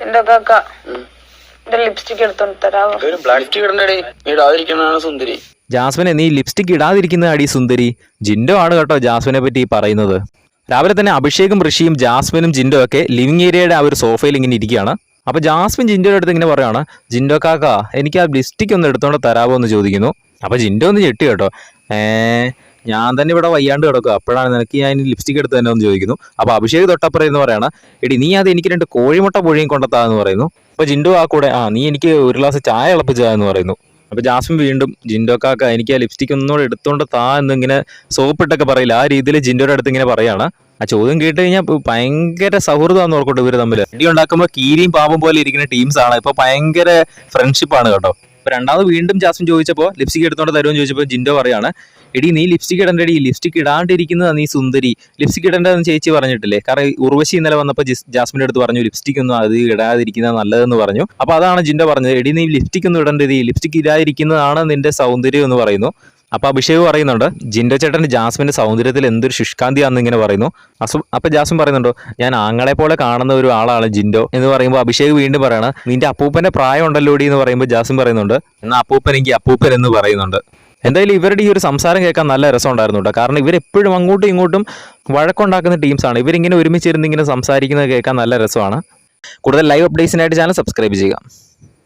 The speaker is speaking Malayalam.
എന്റെ കാക്ക എന്റെ ലിപ്സ്റ്റിക് എടുത്തോണ്ട് തരാവോ? ലിപ്സ്റ്റിക് ഇടണ്ടേ, ഇടാതിരിക്കുന്നതാണ് സുന്ദരി. ജാസ്മിനെ നീ ലിപ്സ്റ്റിക് ഇടാതിരിക്കുന്ന അടി സുന്ദരി. ജിൻഡോ ആണ് കേട്ടോ ജാസ്മിനെ പറ്റി പറയുന്നത്. രാവിലെ തന്നെ അഭിഷേകും ഋഷിയും ജാസ്മിനും ജിൻഡോ ഒക്കെ ലിവിങ് ഏരിയയുടെ ആ ഒരു സോഫയിൽ ഇങ്ങനെ ഇരിക്കുകയാണ്. അപ്പോൾ ജാസ്മിൻ ജിൻഡോയുടെ അടുത്ത് ഇങ്ങനെ പറയുകയാണ്, ജിൻഡോ കാക്ക എനിക്ക് ആ ലിപ്സ്റ്റിക് ഒന്ന് എടുത്തോണ്ട് തരാമോ എന്ന് ചോദിക്കുന്നു. അപ്പോൾ ജിൻഡോ ഒന്ന് ഞെട്ടി കേട്ടോ. ഞാൻ തന്നെ ഇവിടെ വയ്യാണ്ട് കിടക്കുക, അപ്പോഴാണ് നിനക്ക് ഞാൻ ലിപ്സ്റ്റിക് എടുത്ത് തന്നെ എന്ന് ചോദിക്കുന്നു. അപ്പോൾ അഭിഷേക് തൊട്ടപ്പുറം എന്ന് പറയാണ്, എടി നീ അത് എനിക്ക് 2 കോഴിമുട്ട പുഴുങ്ങി കൊണ്ടെത്താന്ന് പറയുന്നു. അപ്പോൾ ജിൻഡോ ആ കൂടെ നീ എനിക്ക് ഒരു ഗ്ലാസ് ചായ ഇളപ്പിച്ചാ എന്ന് പറയുന്നു. അപ്പോൾ ജാസ്മിൻ വീണ്ടും ജിൻഡോ കാക്ക എനിക്ക് ആ ലിപ്സ്റ്റിക് ഒന്നുകൂടെ എടുത്തോണ്ട് താ എന്നിങ്ങനെ സോപ്പിട്ടൊക്കെ പറയില്ല, ആ രീതിയിൽ ജിൻഡോയുടെ അടുത്ത് ഇങ്ങനെ പറയാണ്. ആ ചോദ്യം കേട്ട് കഴിഞ്ഞാൽ ഭയങ്കര സൗഹൃദമാണെന്ന് ഓർക്കോട്ടെ ഇവർ തമ്മിൽ. ഇടി ഉണ്ടാക്കുമ്പോൾ കീരിയും പാമ്പും പോലെ ഇരിക്കുന്ന ടീംസാണ്. ഇപ്പോൾ ഭയങ്കര ഫ്രണ്ട്ഷിപ്പാണ് കേട്ടോ. അപ്പോൾ രണ്ടാമത് വീണ്ടും ജാസ്മിൻ ചോദിച്ചപ്പോൾ ലിപ്സ്റ്റിക് എടുത്തോണ്ട് തരുമെന്ന് ചോദിച്ചപ്പോൾ ജിൻഡോ പറയാണ്, എടി നീ ലിപ്സ്റ്റിക് ഇടണ്ടടി, ലിപ്സ്റ്റിക് ഇടാണ്ടിരിക്കുന്നതാ നീ സുന്ദരി, ലിപ്സ്റ്റിക് ഇടേണ്ടതെന്ന് ചേച്ചി പറഞ്ഞിട്ടില്ലേ? കാരണം ഉർവശി ഇന്നലെ വന്നപ്പോൾ ജാസ്മിൻ്റെ അടുത്ത് പറഞ്ഞു ലിപ്സ്റ്റിക് ഒന്നും അത് ഇടാതിരിക്കുന്നത് നല്ലതെന്ന് പറഞ്ഞു. അപ്പോൾ അതാണ് ജിൻഡോ പറഞ്ഞത്, എടി നീ ലിപ്സ്റ്റിക് ഒന്നും ഇടണ്ടത്, ലിപ്സ്റ്റിക് ഇടാതിരിക്കുന്നതാണ് നിന്റെ സൗന്ദര്യം എന്ന് പറയുന്നു. അപ്പോൾ അഭിഷേക് പറയുന്നുണ്ട്, ജിൻഡോ ചേട്ടൻ്റെ ജാസ്മിൻ്റെ സൗന്ദര്യത്തിൽ എന്തൊരു ശുഷ്കാന്തിയാണെന്ന് ഇങ്ങനെ പറയുന്നു. അപ്പോൾ ജാസ്മിൻ പറയുന്നുണ്ടോ, ഞാൻ ആങ്ങളെ പോലെ കാണുന്ന ഒരു ആളാണ് ജിൻഡോ എന്ന് പറയുമ്പോൾ അഭിഷേക് വീണ്ടും പറയണം, നിന്റെ അപ്പൂപ്പൻ്റെ പ്രായം ഉണ്ടല്ലോടി എന്ന് പറയുമ്പോൾ ജാസ്മിൻ പറയുന്നുണ്ട്, എന്നാൽ അപ്പൂപ്പൻ എനിക്ക് അപ്പൂപ്പൻ എന്ന് പറയുന്നുണ്ട്. എന്തായാലും ഇവരുടെ ഈ ഒരു സംസാരം കേൾക്കാൻ നല്ല രസമുണ്ടായിരുന്നു കേട്ടോ. കാരണം ഇവരെപ്പോഴും അങ്ങോട്ടും ഇങ്ങോട്ടും വഴക്കുണ്ടാക്കുന്ന ടീംസാണ്. ഇവരിങ്ങനെ ഒരുമിച്ചിരുന്ന് ഇങ്ങനെ സംസാരിക്കുന്നത് കേൾക്കാൻ നല്ല രസമാണ്. കൂടുതൽ ലൈവ് അപ്ഡേറ്റ്സിനായിട്ട് ചാനൽ സബ്സ്ക്രൈബ് ചെയ്യുക.